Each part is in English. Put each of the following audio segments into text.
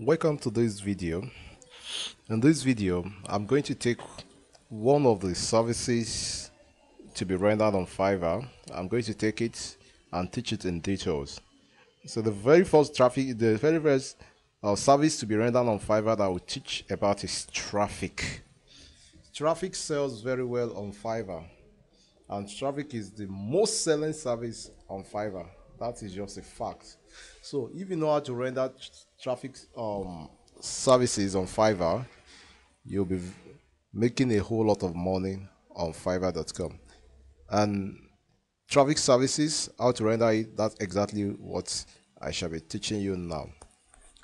Welcome to this video. In this video, I'm going to take one of the services to be rendered on Fiverr. I'm going to take it and teach it in details. So the very first service to be rendered on Fiverr that I will teach about is traffic. Traffic sells very well on Fiverr, and traffic is the most selling service on Fiverr. That is just a fact. So if you know how to render traffic services on Fiverr, you'll be making a whole lot of money on fiverr.com. And traffic services, how to render it, that's exactly what I shall be teaching you now.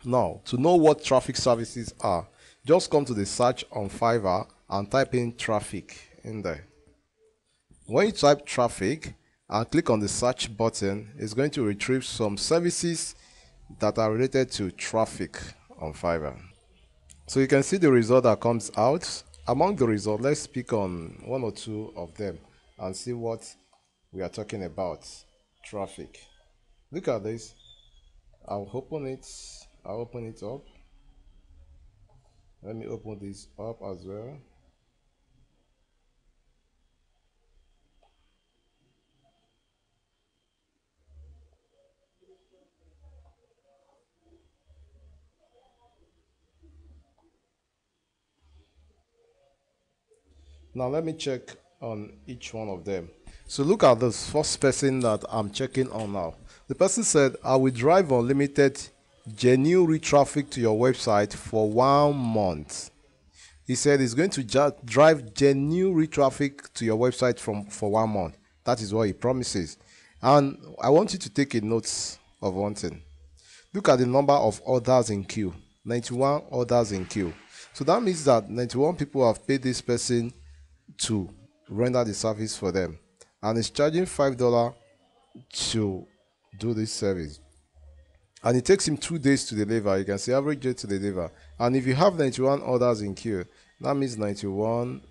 Now, to know what traffic services are, just come to the search on Fiverr and type in traffic in there. When you type traffic and click on the search button, it's going to retrieve some services that are related to traffic on Fiverr. So you can see the result that comes out. Among the results, let's pick on one or two of them and see what we are talking about. Traffic. Look at this. I'll open it up. Let me open this up as well. Now let me check on each one of them. So look at this first person that I'm checking on now. The person said, I will drive unlimited genuine traffic to your website for 1 month. He said he's going to drive genuine traffic to your website for 1 month. That is what he promises. And I want you to take a note of one thing. Look at the number of orders in queue. 91 orders in queue. So that means that 91 people have paid this person to render the service for them, and it's charging $5 to do this service, and it takes him 2 days to deliver. You can see average day to deliver. And if you have 91 orders in queue, that means 91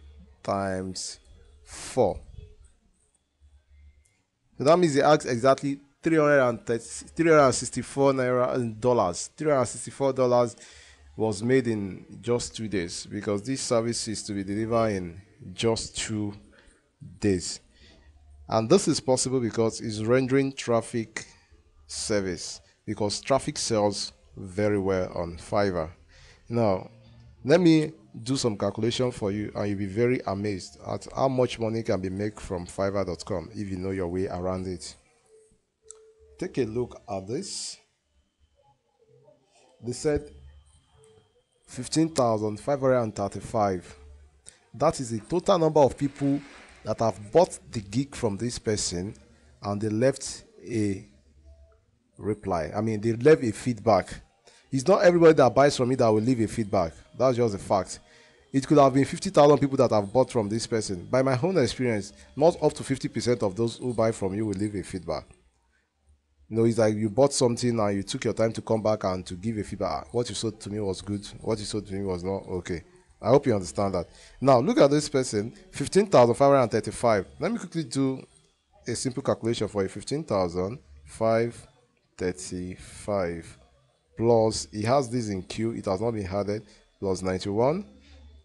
times 4. So that means he asks exactly $364. $364 was made in just 2 days, because this service is to be delivered in just 2 days. And this is possible because it's rendering traffic service, because traffic sells very well on Fiverr. Now let me do some calculation for you, and you'll be very amazed at how much money can be made from fiverr.com if you know your way around it. Take a look at this. They said 15,535. That is the total number of people that have bought the gig from this person, and they left a reply. I mean, they left a feedback. It's not everybody that buys from me that will leave a feedback. That's just a fact. It could have been 50,000 people that have bought from this person. By my own experience, not up to 50% of those who buy from you will leave a feedback. You know, it's like you bought something and you took your time to come back and to give a feedback. What you sold to me was good. What you sold to me was not okay. I hope you understand that. Now, look at this person, 15,535. Let me quickly do a simple calculation for you. 15,535 plus, he has this in queue, it has not been added, plus 91.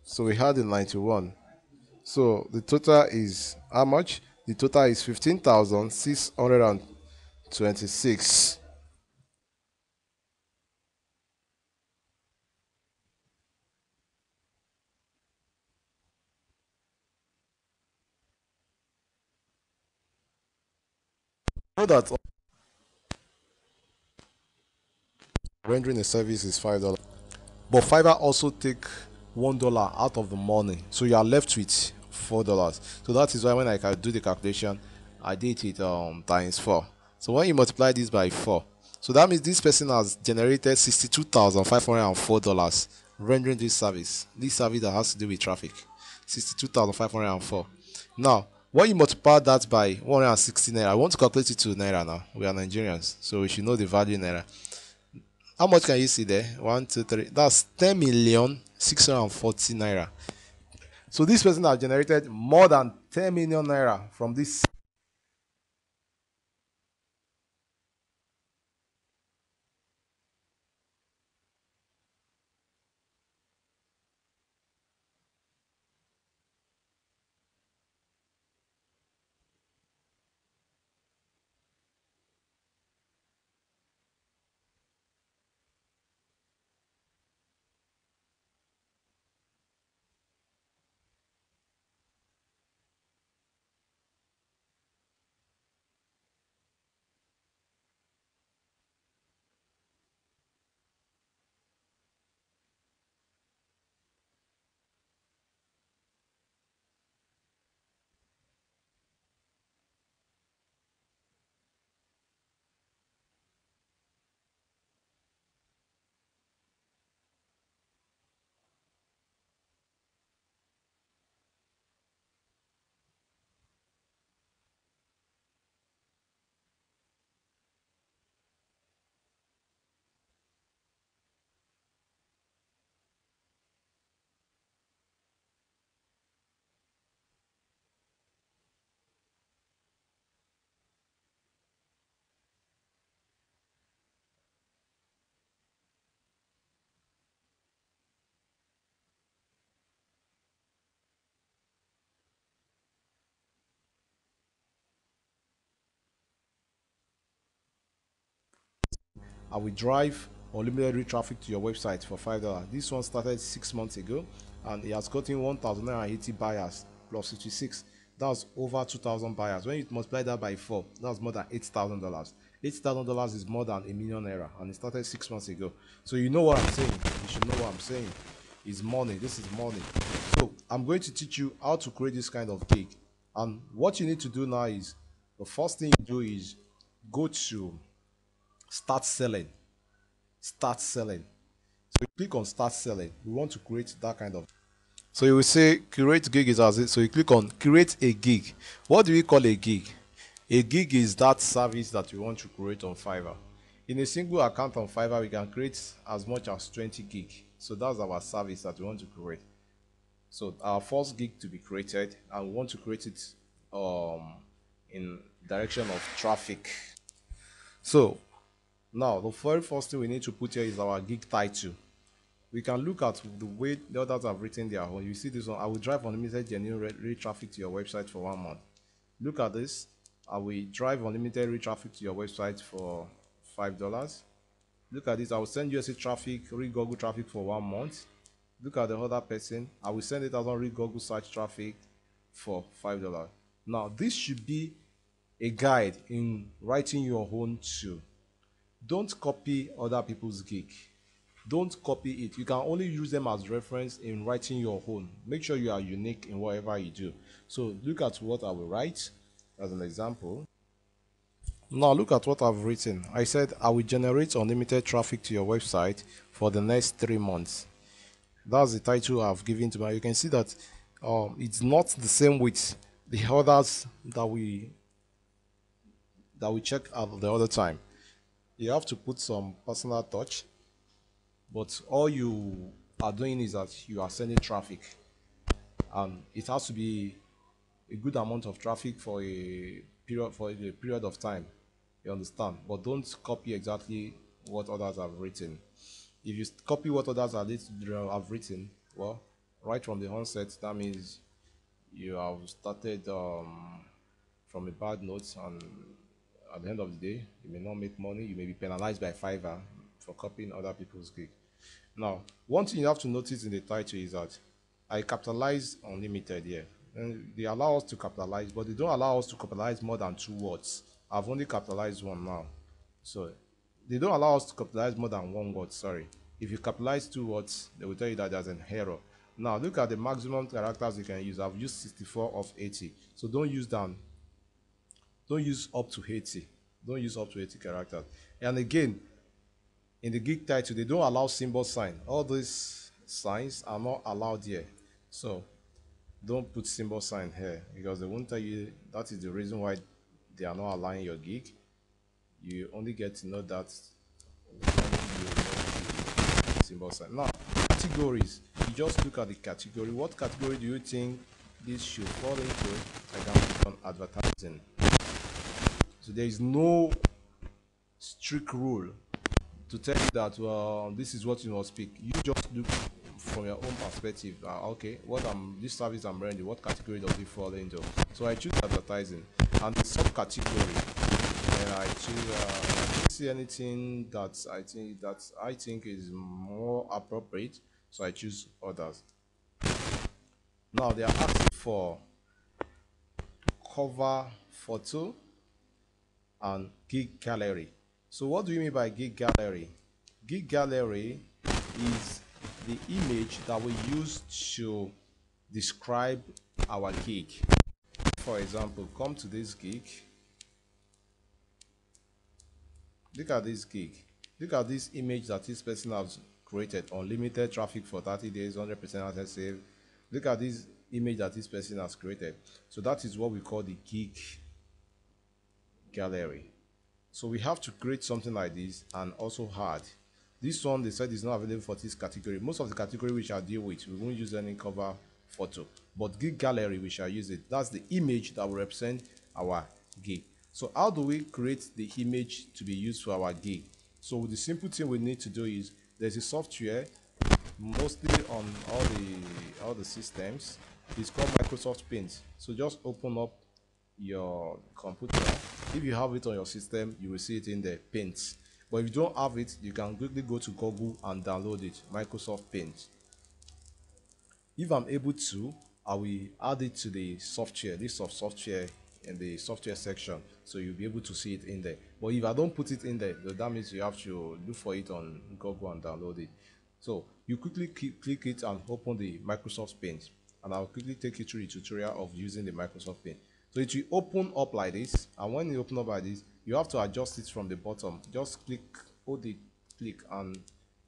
So we had the 91. So the total is how much? The total is 15,626. Know that rendering a service is $5, but Fiverr also take $1 out of the money, so you are left with $4. So that is why when I can do the calculation, I did it times 4. So when you multiply this by 4, so that means this person has generated $62,504 rendering this service that has to do with traffic. 62,504. Now when you multiply that by 160 naira, I want to calculate it to naira. Now we are Nigerians, so we should know the value in naira. How much can you see there? 1, 2, 3. That's 10,640 naira. So this person has generated more than 10 million naira from this. I will drive unlimited reach traffic to your website for $5. This one started 6 months ago and it has gotten 1,980 buyers plus 56. That's over 2,000 buyers. When you multiply that by 4, that's more than $8,000. $8,000 is more than ₦1,000,000 and it started 6 months ago. So you know what I'm saying. You should know what I'm saying. It's money. This is money. So I'm going to teach you how to create this kind of gig. And what you need to do now is, the first thing you do is go to start selling. Start selling. So you click on start selling. We want to create that kind of. So you will say create gig is as it. So you click on create a gig. What do we call a gig? A gig is that service that we want to create on Fiverr. In a single account on Fiverr, we can create as much as 20 gig. So that's our service that we want to create. So our first gig to be created, and we want to create it in direction of traffic. So now the very first thing we need to put here is our gig title. We can look at the way the others have written their own. You see this one, I will drive unlimited genuine reach traffic to your website for 1 month. Look at this, I will drive unlimited reach traffic to your website for $5. Look at this, I will send USA traffic, read Google traffic for 1 month. Look at the other person, I will send 8,000 read Google search traffic for $5. Now this should be a guide in writing your own too. Don't copy other people's gig. Don't copy it. You can only use them as reference in writing your own. Make sure you are unique in whatever you do. So look at what I will write as an example. Now look at what I've written. I said I will generate unlimited traffic to your website for the next 3 months. That's the title I've given to me. You can see that it's not the same with the others that we check out the other time. You have to put some personal touch, but all you are doing is that you are sending traffic, and it has to be a good amount of traffic for a period of time. You understand? But don't copy exactly what others have written. If you copy what others have written, well, right from the onset, that means you have started from a bad note, and at the end of the day, you may not make money. You may be penalized by Fiverr for copying other people's gig. Now, one thing you have to notice in the title is that I capitalized unlimited here. And they allow us to capitalize, but they don't allow us to capitalize more than 2 words. I've only capitalized 1 now. So they don't allow us to capitalize more than 1 word, sorry. If you capitalize 2 words, they will tell you that there's an error. Now look at the maximum characters you can use. I've used 64 of 80. So don't use up to 80. Don't use up to 80 characters. And again, in the gig title, they don't allow symbol sign. All these signs are not allowed here. So don't put symbol sign here, because they won't tell you that is the reason why they are not allowing your gig. You only get to know that when you know the symbol sign. Now, categories. You just look at the category. What category do you think this should fall into? I can click on advertising. So there is no strict rule to tell you that, well, this is what you must pick. You just look from your own perspective. Okay, this service I'm rendering, what category does it fall into? So I choose advertising, and the subcategory, and I choose. I don't see anything that I think is more appropriate, so I choose others. Now they are asking for cover photo and gig gallery. So what do you mean by gig gallery? Gig gallery is the image that we use to describe our gig. For example, come to this gig. Look at this gig. Look at this image that this person has created. Unlimited traffic for 30 days, 100% asset save. Look at this image that this person has created. So that is what we call the gig gallery. So we have to create something like this and also add. This one they said is not available for this category. Most of the category we shall deal with, we won't use any cover photo. But gig gallery, we shall use it. That's the image that will represent our gig. So how do we create the image to be used for our gig? So the simple thing we need to do is, there's a software mostly on all the systems. It's called Microsoft Paint. So just open up your computer. If you have it on your system, you will see it in the Paint. But if you don't have it, you can quickly go to Google and download it, Microsoft Paint. If I'm able to, I will add it to the software, list of software in the software section, so you'll be able to see it in there. But if I don't put it in there, that means you have to look for it on Google and download it. So you quickly click it and open the Microsoft Paint, and I'll quickly take you through the tutorial of using the Microsoft Paint. So it will open up like this, and when you open up like this, you have to adjust it from the bottom. Just hold the click and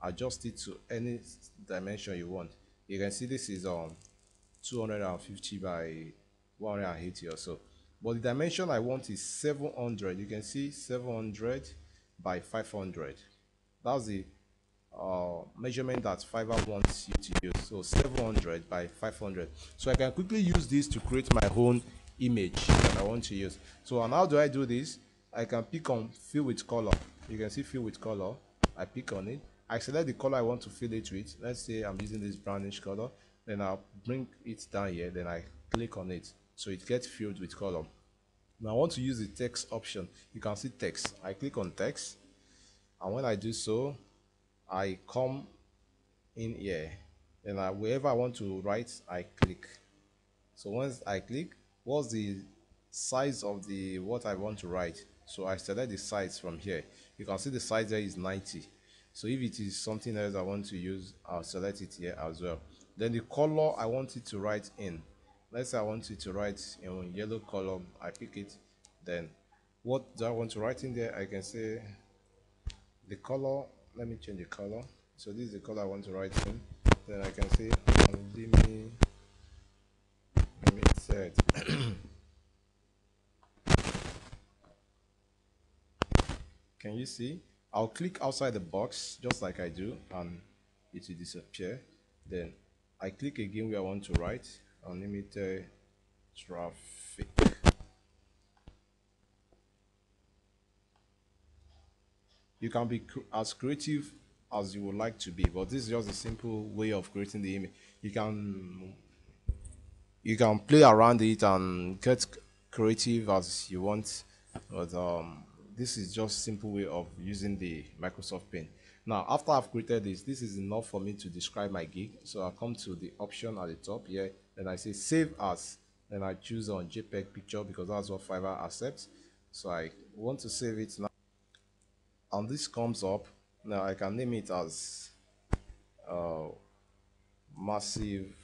adjust it to any dimension you want. You can see this is 250 by 180 or so, but the dimension I want is 700. You can see 700 by 500. That's the measurement that Fiverr wants you to use. So 700 by 500. So I can quickly use this to create my own image that I want to use. So and how do I do this? I can pick on fill with color. You can see fill with color. I pick on it. I select the color I want to fill it with. Let's say I'm using this brownish color. Then I'll bring it down here. Then I click on it, so it gets filled with color. Now I want to use the text option. You can see text. I click on text, and when I do so, I come in here. Then wherever I want to write, I click. So once I click, what's the size of the what I want to write? So I select the size from here. You can see the size there is 90. So if it is something else I want to use, I'll select it here as well. Then the color I want it to write in. Let's say I want it to write in yellow color. I pick it. Then what do I want to write in there? I can say the color. Let me change the color. So this is the color I want to write in. Then I can say limited. Can you see? I'll click outside the box just like I do, and it will disappear. Then I click again where I want to write unlimited traffic. You can be as creative as you would like to be, but this is just a simple way of creating the image. You can play around it and get creative as you want, but this is just simple way of using the Microsoft Paint. Now after I've created this is enough for me to describe my gig. So I come to the option at the top here, then I say save as, then I choose on JPEG picture because that's what Fiverr accepts. So I want to save it now, and this comes up. Now I can name it as massive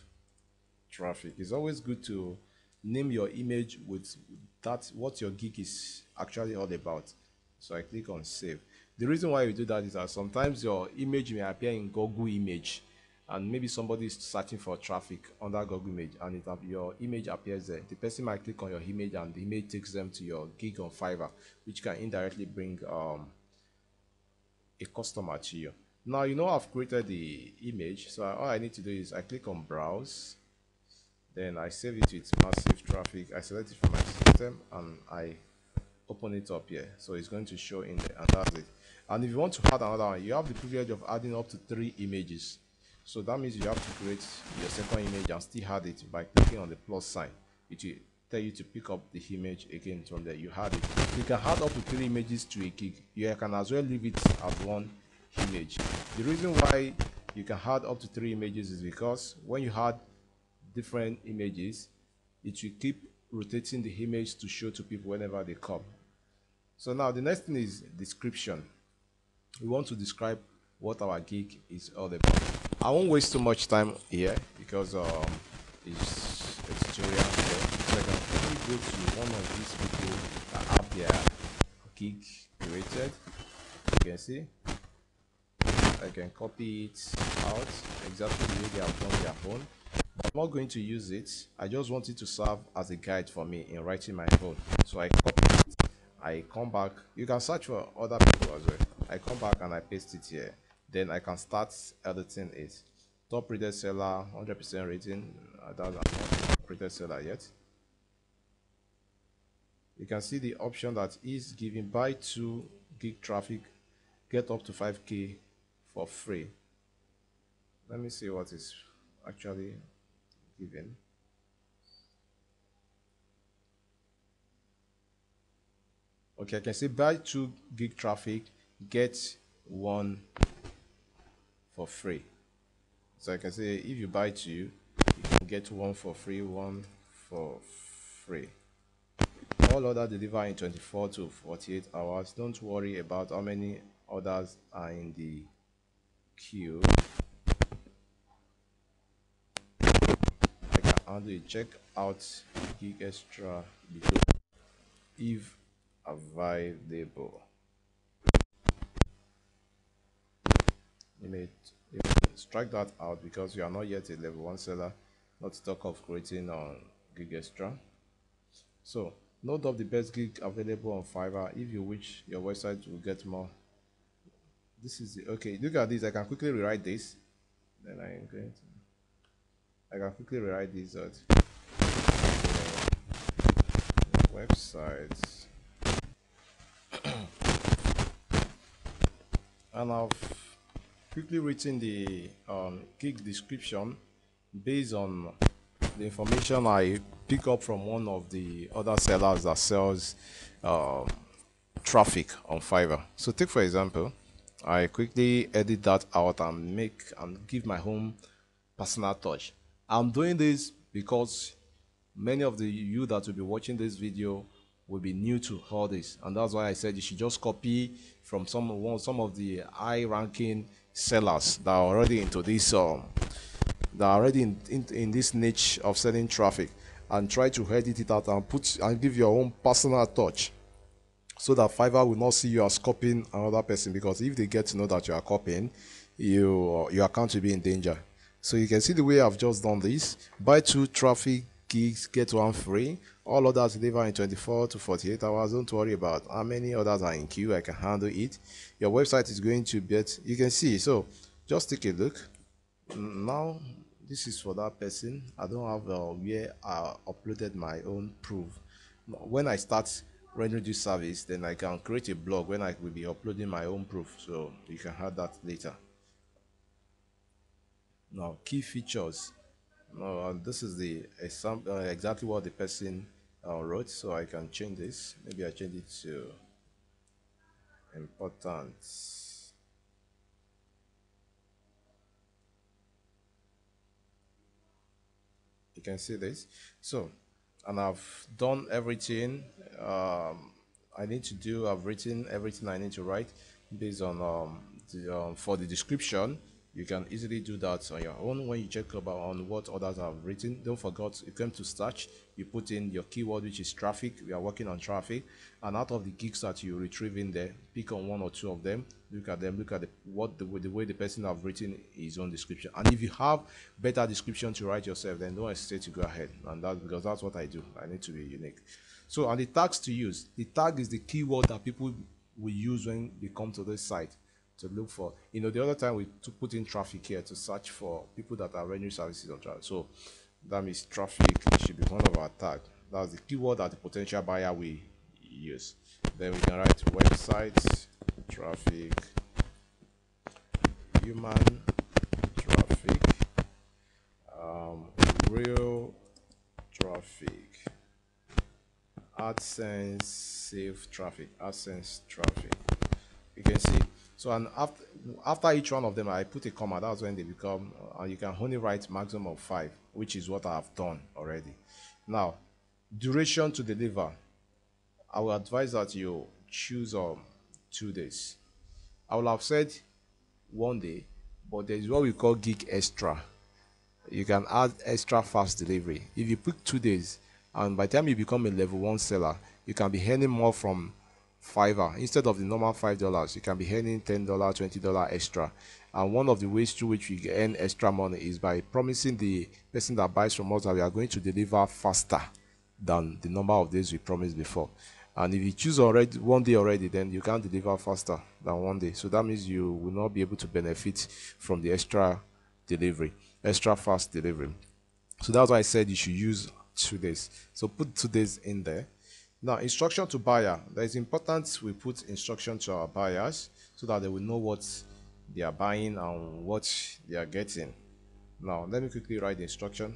traffic. It's always good to name your image with that what your gig is actually all about. So I click on save. The reason why you do that is that sometimes your image may appear in Google image, and maybe somebody is searching for traffic under Google image, and your image appears there. The person might click on your image and the image takes them to your gig on Fiverr, which can indirectly bring a customer to you. Now you know I've created the image, so all I need to do is I click on browse, then I save it with massive traffic. I select it from my system and I open it up here, so it's going to show in there, and that's it. And if you want to add another one, you have the privilege of adding up to 3 images. So that means you have to create your second image and still add it by clicking on the plus sign. It will tell you to pick up the image again from there. You add it. You can add up to 3 images to a gig. You can as well leave it as one image. The reason why you can add up to 3 images is because when you add different images, it will keep rotating the image to show to people whenever they come. So now the next thing is description. We want to describe what our gig is all about. I won't waste too much time here because it's a tutorial. So I can quickly go to one of these people that have their gig created. You can see I can copy it out exactly the way they have done their own. I'm not going to use it. I just want it to serve as a guide for me in writing my own. So I copy it. I come back. You can search for other people as well. I come back and I paste it here. Then I can start editing it. Top rated seller, 100% rating. That's not top rated seller yet. You can see the option that is giving buy 2 gig traffic, get up to 5K for free. Let me see what is actually given. Okay, I can say buy 2 gig traffic, get one for free. So I can say if you buy two, you can get one for free, one for free. All orders deliver in 24 to 48 hours. Don't worry about how many orders are in the queue. I can handle it. Check out Gig Extra below if available. You may strike that out because you are not yet a level 1 seller, not to talk of creating on Gig Extra. So note of the best gig available on Fiverr. If you wish your website will get more. This is the, okay, look at this. I can quickly rewrite this. Then I can quickly rewrite this websites. And I've quickly written the gig description based on the information I pick up from one of the other sellers that sells traffic on Fiverr. So take for example, I quickly edit that out and give my own personal touch. I'm doing this because many of you that will be watching this video will be new to all this, and that's why I said you should just copy from some of the high-ranking sellers that are already into this that are already in this niche of selling traffic, and try to edit it out and give your own personal touch, so that Fiverr will not see you as copying another person, because if they get to know that you are copying, your account will be in danger. So you can see the way I've just done this. Buy 2 traffic gigs, get 1 free. All orders deliver in 24 to 48 hours. Don't worry about how many orders are in queue. I can handle it. Your website is going to get, you can see. So just take a look. Now this is for that person. I don't have where I uploaded my own proof. When I start rendering this service, then I can create a blog when I will be uploading my own proof, so you can have that later. Now key features. Now this is the example, exactly what the person wrote. So I can change this. Maybe I change it to important. You can see this. So, and I've done everything I need to do. I've written everything I need to write based on for the description. You can easily do that on your own when you check about on what others have written. Don't forget, you come to search, you put in your keyword, which is traffic. We are working on traffic, and out of the gigs that you retrieve in there, pick on 1 or 2 of them. Look at them. Look at the way the person have written his own description. And if you have better description to write yourself, then don't hesitate to go ahead. And that's because that's what I do. I need to be unique. So, and the tags to use. The tag is the keyword that people will use when they come to this site to look for. You know, the other time we put in traffic here to search for people that are rendering services on traffic. So that means traffic should be one of our tags. That's the keyword that the potential buyer will use. Then we can write website traffic, human traffic, real traffic, AdSense safe traffic, AdSense traffic. You can see. So, and after each one of them, I put a comma. That's when they become. You can only write maximum of 5, which is what I have done already. Now, duration to deliver. I will advise that you choose 2 days. I will have said 1 day, but there is what we call gig extra. You can add extra fast delivery. If you put 2 days, and by the time you become a level 1 seller, you can be earning more from Fiverr. Instead of the normal $5, you can be earning $10, $20 extra. And one of the ways through which we earn extra money is by promising the person that buys from us that we are going to deliver faster than the number of days we promised before. And if you choose already 1 day already, then you can deliver faster than 1 day. So that means you will not be able to benefit from the extra delivery, extra fast delivery. So that's why I said you should use 2 days. So put 2 days in there. Now, instruction to buyer. That is important we put instruction to our buyers so that they will know what they are buying and what they are getting. Now, let me quickly write the instruction.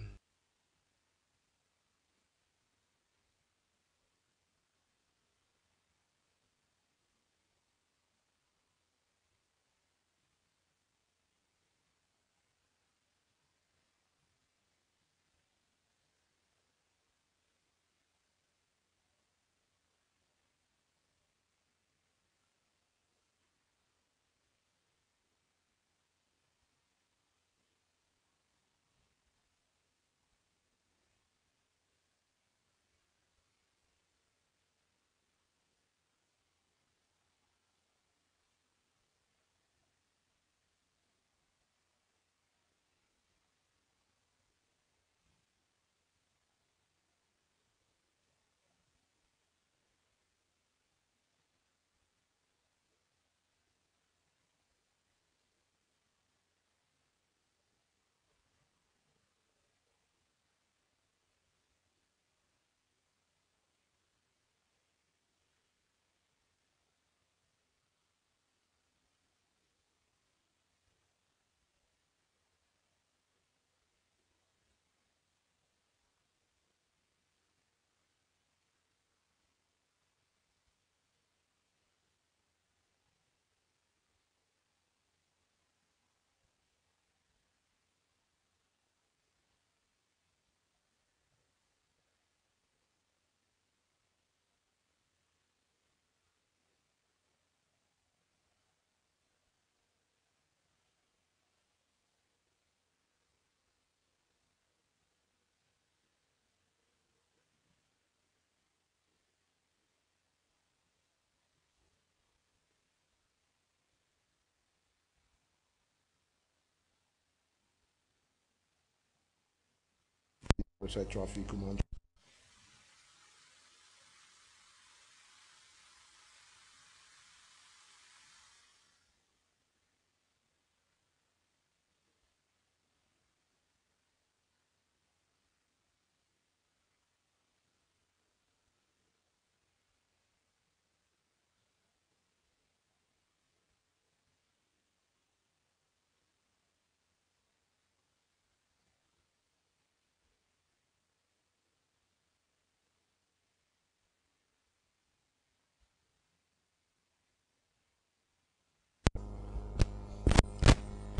website traffic.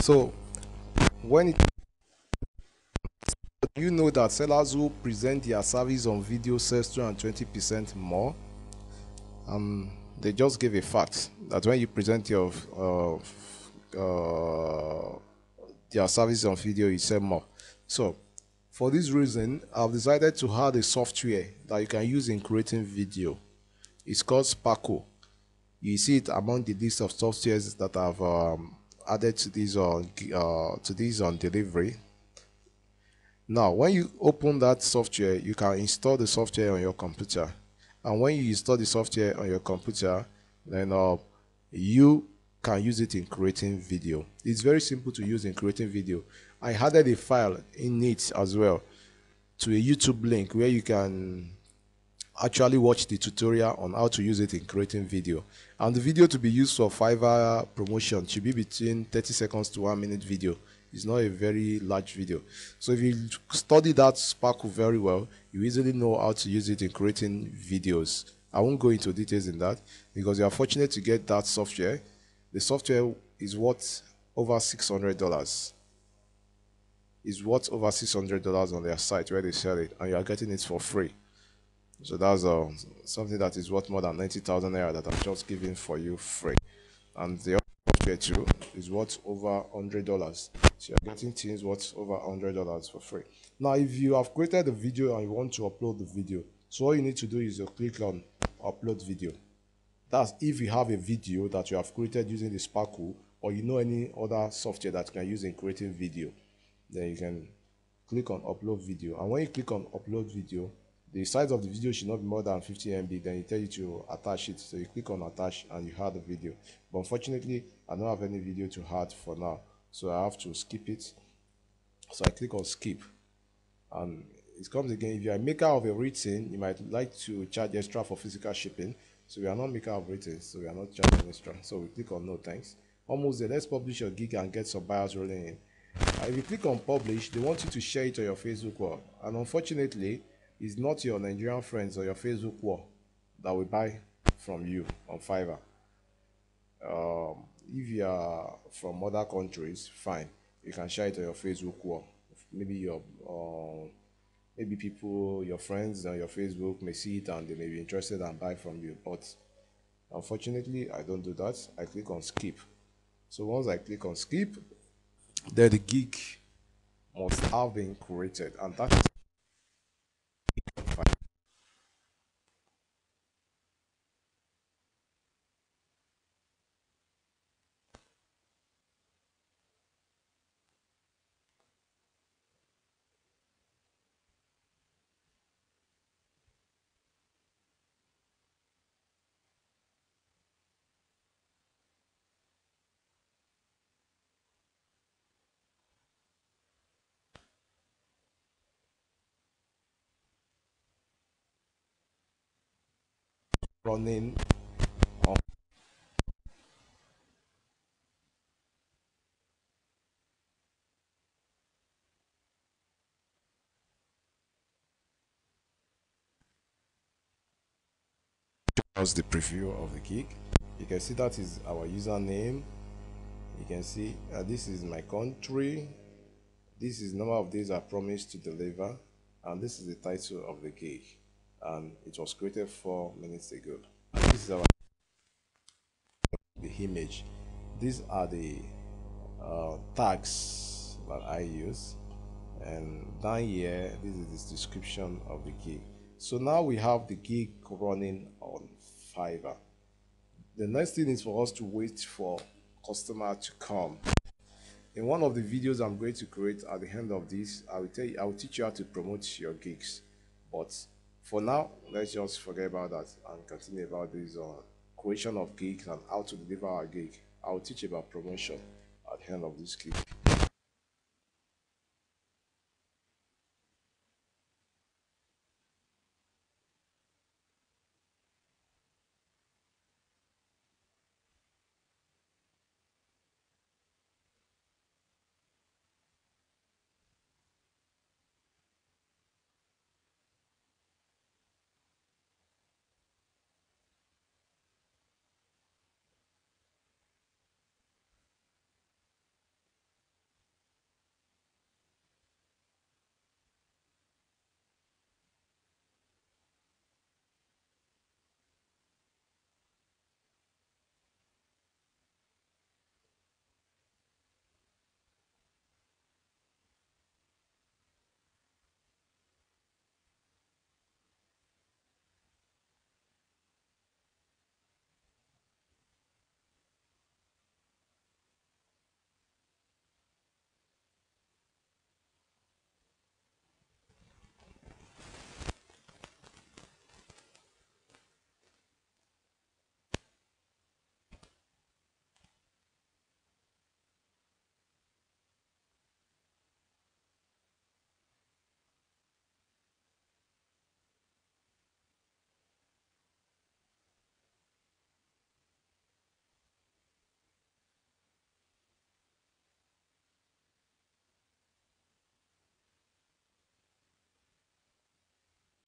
So when it, you know that sellers who present their service on video sells 220% more. They just give a fact that when you present your their service on video, you sell more. So for this reason, I've decided to add a software that you can use in creating video. It's called Sparkle. You see it among the list of softwares that I've added to these on delivery. Now, when you open that software, you can install the software on your computer. And when you install the software on your computer, then you can use it in creating video. It's very simple to use in creating video. I added a file in it as well to a YouTube link where you can actually watch the tutorial on how to use it in creating video. And the video to be used for FIVERR promotion should be between 30 seconds to 1 minute video. It's not a very large video. So if you study that Sparkle very well, you easily know how to use it in creating videos. I won't go into details in that because you are fortunate to get that software. The software is worth over $600. It's worth over $600 on their site where they sell it, and you are getting it for free. So that's something that is worth more than 90,000 naira that I'm just giving for you free. And the other software too is worth over $100. So you're getting things worth over $100 for free. Now, if you have created a video and you want to upload the video, so all you need to do is you click on upload video. That's if you have a video that you have created using the Sparkle, or you know any other software that you can use in creating video, then you can click on upload video. And when you click on upload video, the size of the video should not be more than 50 MB. Then it tells you to attach it. So you click on attach and you add the video. But unfortunately, I don't have any video to add for now, so I have to skip it. So I click on skip, and it comes again. If you are a maker of a written, you might like to charge extra for physical shipping. So we are not maker of written, so we are not charging extra. So we click on no thanks. Almost there. Let's publish your gig and get some buyers rolling in. If you click on publish, they want you to share it on your Facebook wall, and unfortunately, it's not your Nigerian friends or your Facebook wall that will buy from you on FIVERR. If you are from other countries, fine, you can share it on your Facebook wall. Maybe maybe people, your friends on your Facebook may see it and they may be interested and buy from you. But unfortunately, I don't do that. I click on skip. So once I click on skip, then the gig must have been created, and that is running on. That's the preview of the gig. You can see that is our username. You can see this is my country. This is number of days I promised to deliver, and this is the title of the gig, and it was created 4 minutes ago. And this is the image. These are the tags that I use, and down here this is the description of the gig. So now we have the gig running on FIVERR. The next thing is for us to wait for customer to come. In one of the videos I'm going to create at the end of this, I will teach you how to promote your gigs. But for now, let's just forget about that and continue about this creation of gigs and how to deliver our gig. I will teach about promotion at the end of this clip.